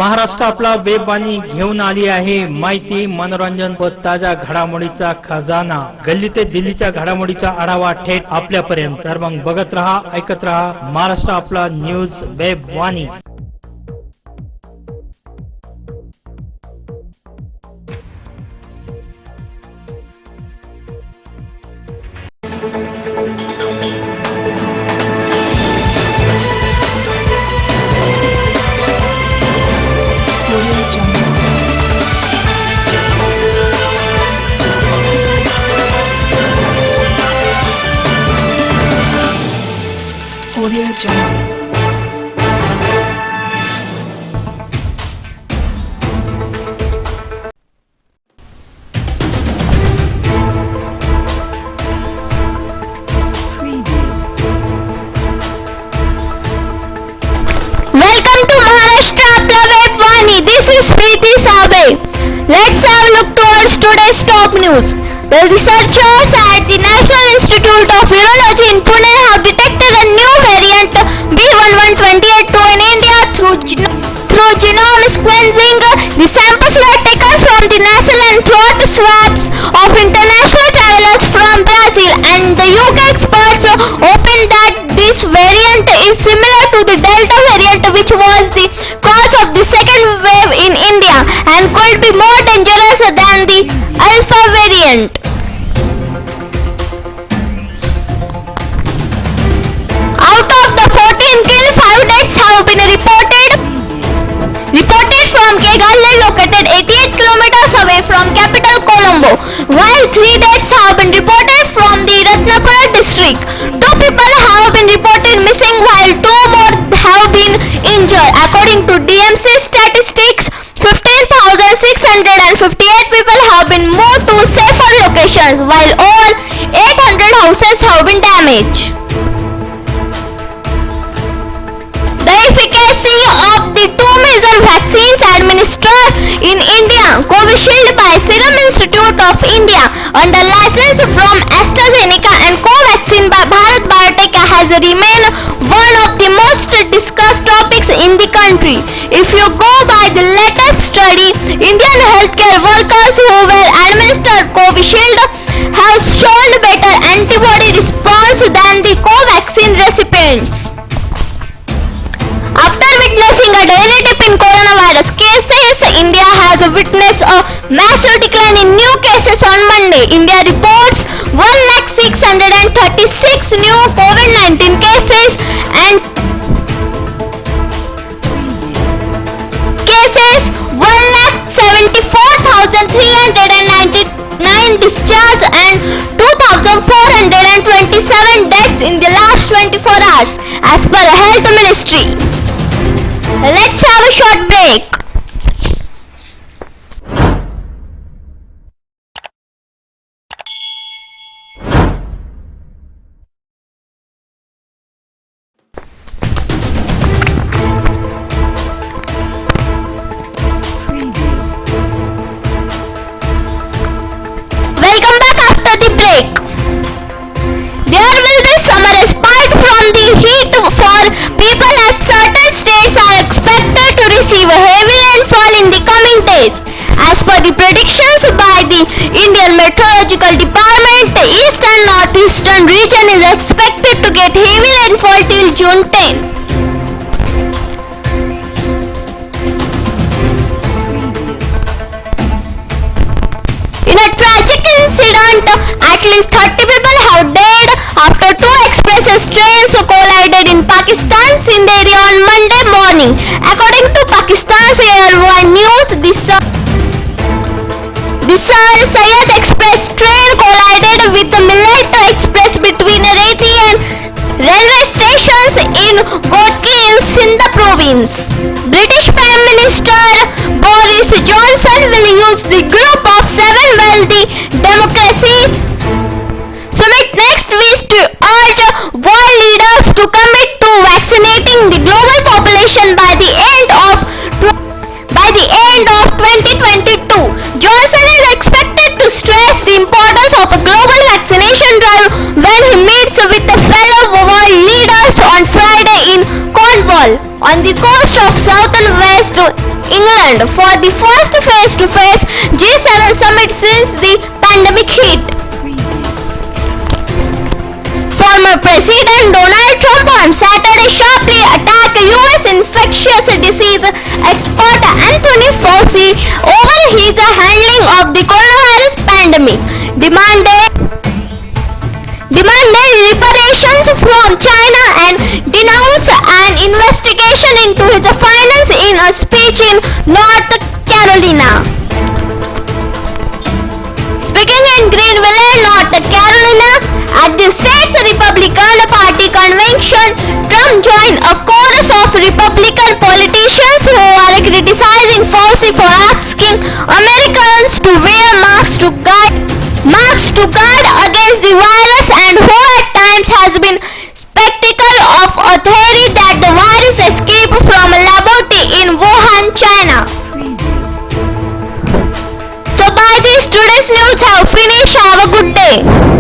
महाराष्ट्र आपला वेबवाणी घेऊन आली आहे. माहिती, मनोरंजन व ताज्या घडामोडीचा खजाना. गल्ली ते दिल्लीच्या घडामोडीचा आढावा थेट आपल्यापर्यंत. तर मग बघत रहा, ऐकत रहा महाराष्ट्र आपला news वेबवाणी. Audio Jungle. Welcome to Maharashtra Apla Webwani. This is Preeti Sabe. Let's have a look towards today's top news. The researchers at the National Institute of Virology in Pune have detected a new variant B1128 in India through genome sequencing. The samples were taken from the nasal and throat swabs of international travelers from Brazil, and the UK experts opened that this variant is similar to the Delta variant, which was the cause of the second wave in India and could be more dangerous than the Alpha variant. Out of the 14 killed, 5 deaths have been reported from Kegalle, located 88 kilometers away from capital Colombo, while 3 deaths have been reported from the Ratnapura district. 2 people have been reported missing, while 2 more have been injured. According to DMC statistics, 15,658 people have been moved to safer locations, while all 800 houses have been damaged. The efficacy of the 2 major vaccines administered in India, Covishield by Serum Institute of India under license from AstraZeneca and Covaxin by Bharat Biotech, has remained one of the most discussed topics in the country. If you go by the latest study, Indian healthcare workers who were administered Covishield have shown better antibody response than the Covaxin recipients. After witnessing a daily dip in coronavirus cases, India has witnessed a massive decline in new cases on Monday. India reports 1,636 new COVID-19 cases and 1,74,399 discharged and 2,427 deaths in the last 24 hours, as per the Health Ministry. Let's have a short break. Welcome back after the break. There will be summer respite from the heat for people, as certain states are expected to receive heavy rainfall in the coming days. As per the predictions by the Indian Meteorological Department, the east and northeastern region is expected to get heavy rainfall till June 10. In a tragic incident, at least 30 people have died after 2 express trains collided in Pakistan's Sindh area on Monday morning. According to Pakistan's Airline News, the Sir Syed Express train collided with the Millet Express between Rethi and railway stations in Gotki in Sindh province. British Prime Minister Boris Johnson will use the group of 7 wealthy democracies summit next week to urge world leaders to commit to vaccinating the global population by the end of 2022. Johnson is expected to stress the importance of a global vaccination drive when he meets with the fellow world leaders on Friday in Cornwall on the coast of southern West England for the first face-to-face G7 summit since the pandemic hit. Former President Donald Trump on Saturday sharply attacked US infectious disease expert Anthony Fauci over his handling of the coronavirus pandemic, demanded reparations from China and denounced an investigation into his finance in a speech in North Carolina. Speaking in Greenville, North Carolina, at the state's Republican Party convention, Trump joined a chorus of Republican politicians who are criticizing Fauci for asking Americans to wear masks to guard against the virus, and who at times has been skeptical of a theory that the virus escaped from a laboratory in Wuhan, China. So by this, today's news have finished. Have a good day.